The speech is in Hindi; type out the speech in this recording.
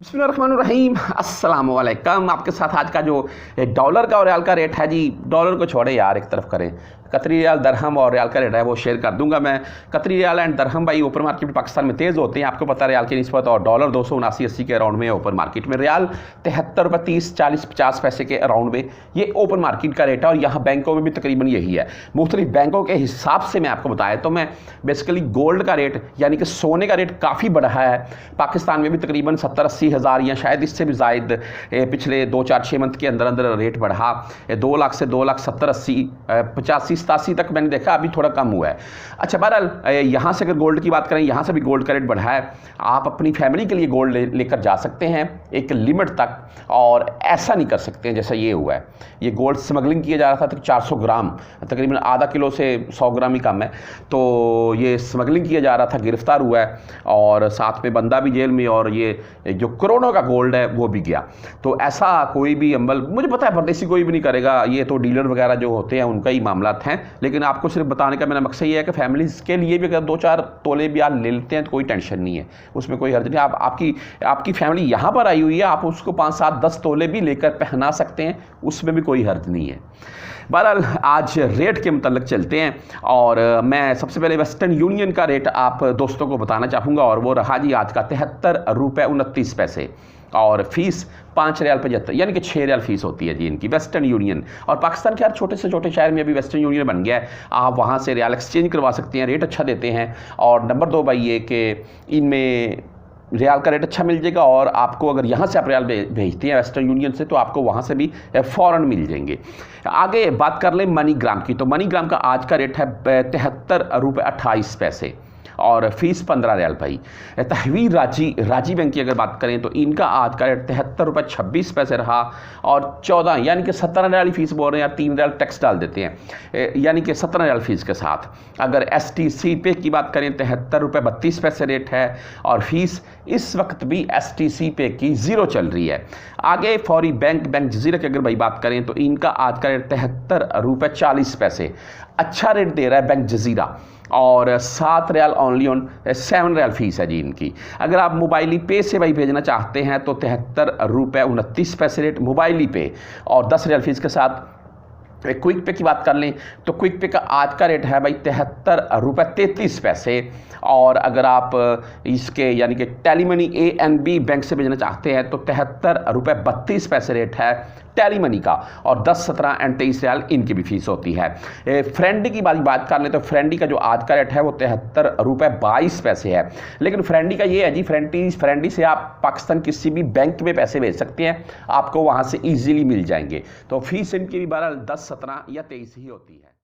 बिस्मिल्लाहिर्रहमानिर्रहीम अस्सलाम वालेकुम। आपके साथ आज का जो डॉलर का और रियाल का रेट है जी, डॉलर को छोड़े यार, एक तरफ करें कतरी रियाल दरहम और रियाल का रेट है वो शेयर कर दूंगा मैं। कतरी रियाल एंड दरहम भाई ओपन मार्केट में पाकिस्तान में तेज़ होते हैं, आपको पता है रियाल की निस्बत, और डॉलर 279-80 के अराउंड में ओपन मार्केट में। रियाल 73 रुपये 30-40-50 पैसे के अराउंड में ये ओपन मार्केट का रेट है, और यहाँ बैंकों में भी तकरीबन यही है। मुख्तलिफ बैंकों के हिसाब से मैं आपको बताया तो मैं बेसिकली गोल्ड का रेट यानी कि सोने का रेट काफ़ी बढ़ा है। पाकिस्तान में भी तकरीबन 70-80 हज़ार या शायद इससे भी ज़ायद पिछले 2-4-6 मंथ के अंदर अंदर रेट बढ़ा। 2 लाख से 2 लाख 70-80 85-87 तक मैंने देखा, अभी थोड़ा कम हुआ है। अच्छा, बहरहाल यहाँ से अगर गोल्ड की बात करें, यहाँ से भी गोल्ड का रेट बढ़ा है। आप अपनी फैमिली के लिए गोल्ड लेकर जा सकते हैं एक लिमिट तक, और ऐसा नहीं कर सकते हैं जैसा ये हुआ है। ये गोल्ड स्मगलिंग किया जा रहा था, तो 400 ग्राम तकरीबन आधा किलो से 100 ग्राम ही कम है, तो ये स्मगलिंग किया जा रहा था, गिरफ्तार हुआ है, और साथ में बंदा भी जेल में, और ये जो करोड़ों का गोल्ड है वो भी गया। तो ऐसा कोई भी अमल मुझे पता है परदेसी कोई भी नहीं करेगा, ये तो डीलर वगैरह जो होते हैं उनका ही मामला हैं। लेकिन आपको सिर्फ बताने का मेरा मकसद ये है कि फैमिलीज़ के लिए भी अगर 2-4 तोले भी आप ले लेते हैं तो कोई टेंशन नहीं है, उसमें कोई हर्ज नहीं। आपकी फैमिली यहाँ पर आई हुई है, आप उसको 5-7-10 तोले भी लेकर पहना सकते हैं, उसमें भी कोई हर्ज नहीं है। बहरहाल आज रेट के मुतल्लिक चलते हैं, और मैं सबसे पहले वेस्टर्न यूनियन का रेट आप दोस्तों को बताना चाहूँगा, और वो रहा जी आज का 73 रुपये 29 पैसे, और फीस 5 रियाल 75 यानी कि 6 रियाल फीस होती है जी इनकी, वेस्टर्न यूनियन। और पाकिस्तान के हर छोटे से छोटे शहर में अभी वेस्टर्न यूनियन बन गया है, आप वहाँ से रियाल एक्सचेंज करवा सकते हैं, रेट अच्छा देते हैं। और नंबर 2 भाई ये कि इनमें रियाल का रेट अच्छा मिल जाएगा, और आपको अगर यहाँ से आप रियाल भेजते हैं वेस्टर्न यूनियन से, तो आपको वहाँ से भी फ़ौरन मिल जाएंगे। आगे बात कर लें मनी ग्राम की, तो मनी ग्राम का आज का रेट है 73 रुपये 28 पैसे, और फीस 15 रियाल भाई। तहवीर राजी बैंक की अगर बात करें तो इनका आज का रेट 73 रुपये 26 पैसे रहा, और 14 यानी कि 17 रियाल फीस बोल रहे हैं, या 3 रियाल टैक्स डाल देते हैं, यानी कि 17 रियाल फीस के साथ। अगर STC पे की बात करें 73 रुपये 32 पैसे रेट है, और फीस इस वक्त भी STC पे की 0 चल रही है। आगे फौरी बैंक जजीरा की अगर भाई बात करें तो इनका आज का रेट 73 रुपये 40 पैसे, अच्छा रेट दे रहा है बैंक जजीरा, और 7 riyal only on 7 riyal fees है जी इनकी। अगर आप मोबाइली पे से भाई भेजना चाहते हैं तो 73 रुपये 29 पैसे रेट मोबाइली पे, और 10 रियाल फीस के साथ। क्विक पे की बात कर लें तो क्विक पे का आज का रेट है भाई 73 रुपये 33 पैसे, और अगर आप इसके यानी कि टेलीमनी ANB बैंक से भेजना चाहते हैं तो 73 रुपये 32 पैसे रेट है टेलीमनी का, और 10, 17 एंड 23 रियाल इनकी भी फीस होती है। फ्रेंडी की बात कर लें तो फ्रेंडी का जो आज का रेट है वो 73 रुपये 22 पैसे है। लेकिन फ्रेंडी का ये है जी, फ्रेंडी से आप पाकिस्तान किसी भी बैंक में पैसे भेज सकते हैं, आपको वहाँ से ईजिली मिल जाएंगे। तो फीस इनकी भी बहरहाल 10, 17 या 23 ही होती है।